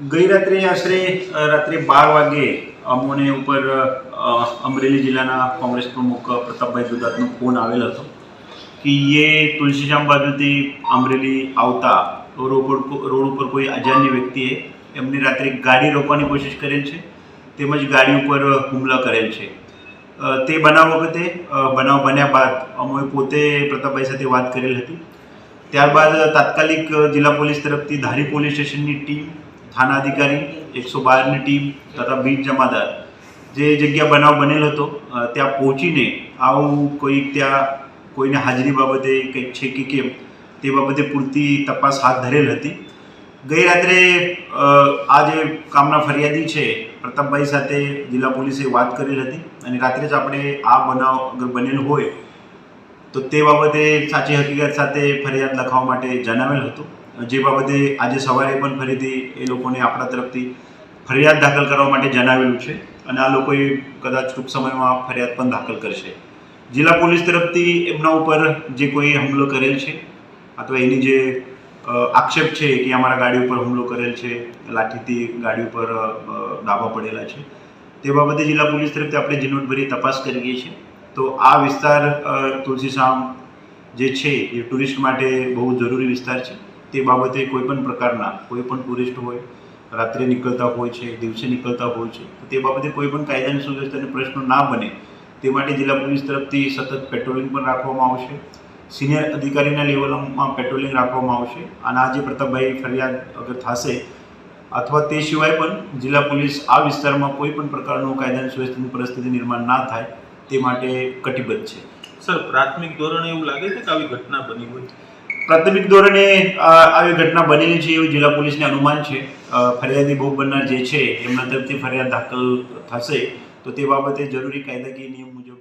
ગઈ રાત્રે આશરે રાત્રે 12 વાગે અમોને ઉપર અમરેલી જિલ્લાના કોંગ્રેસ પ્રમુખ પ્રતાપભાઈ દુધાતનો ફોન આવેલ હતો કે ये तुलसीश्याम बाजूથી અમરેલી આવતા રોડ ઉપર કોઈ અજાણ્ય વ્યક્તિએ એમની રાત્રે ગાડી રોકવાની કોશિશ કરેલ છે તેમજ ગાડી ઉપર હુમલા કરેલ છે। તે બનાવ વખતે બનાવ બન્યા બાદ અમે પોતે પ્રતાપભાઈ સાથે વાત કરેલ હતી। ત્યારબાદ તાત્કાલિક જિલ્લા પોલીસ તરફથી ધારી પોલીસ સ્ટેશનની ટીમ, थाना अधिकारी 112 ની ટીમ તથા બીટ જમાદાર જે જગ્યા બનાવ બનેલ હતો ત્યાં પહોંચીને આવું કોઈ ત્યાં કોઈને હાજરી બાબતે કંઈક છે કે કેમ તે બાબતે પૂરતી તપાસ હાથ ધરેલ હતી। ગઈ રાત્રે આ જે કામના ફરિયાદી છે પ્રતાપભાઈ સાથે જિલ્લા પોલીસે વાત કરેલ હતી અને રાત્રે જ આપણે આ બનાવ અગર બનેલ હોય તો તે બાબતે સાચી હકીકત સાથે ફરિયાદ લખવા માટે જણાવેલ હતું, જે બાબતે આજે સવારે પણ ફરીથી એ લોકોને આપણા તરફથી ફરિયાદ દાખલ કરવા માટે જણાવેલું છે અને આ લોકોએ કદાચ ટૂંક સમયમાં ફરિયાદ પણ દાખલ કરશે। જિલ્લા પોલીસ તરફથી એમના ઉપર જે કોઈ હુમલો કરેલ છે અથવા એની જે આક્ષેપ છે કે અમારા ગાડી ઉપર હુમલો કરેલ છે, લાઠીથી ગાડી ઉપર ડાબા પડેલા છે, તે બાબતે જિલ્લા પોલીસ તરફથી આપણે ઝીણવટભરી તપાસ કરીએ છીએ। તો આ વિસ્તાર તુલસીશ્યામ જે છે એ ટુરિસ્ટ માટે બહુ જરૂરી વિસ્તાર છે। તે બાબતે કોઈપણ પ્રકારના કોઈપણ ટુરિસ્ટ હોય, રાત્રે નીકળતા હોય છે, દિવસે નીકળતા હોય છે, તો તે બાબતે કોઈપણ કાયદાની સુવ્યવસ્થાને પ્રશ્નો ના બને તે માટે જિલ્લા પોલીસ તરફથી સતત પેટ્રોલિંગ પણ રાખવામાં આવશે, સિનિયર અધિકારીના લેવલમાં પેટ્રોલિંગ રાખવામાં આવશે અને આ જે પ્રતાપભાઈ ફરિયાદ અગર થશે અથવા તે સિવાય પણ જિલ્લા પોલીસ આ વિસ્તારમાં કોઈપણ પ્રકારનું કાયદાની સુવ્યવસ્થાની પરિસ્થિતિ નિર્માણ ના થાય તે માટે કટિબદ્ધ છે। સર, પ્રાથમિક ધોરણે એવું લાગે છે કે આવી ઘટના બની હોય? પ્રાથમિક ધોરણે આવી ઘટના બનેલી છે એવું જિલ્લા પોલીસને અનુમાન છે। ફરિયાદી ભોગ બનનાર જે છે એમના તરફથી ફરિયાદ દાખલ થશે તો તે બાબતે જરૂરી કાયદાકીય નિયમ મુજબ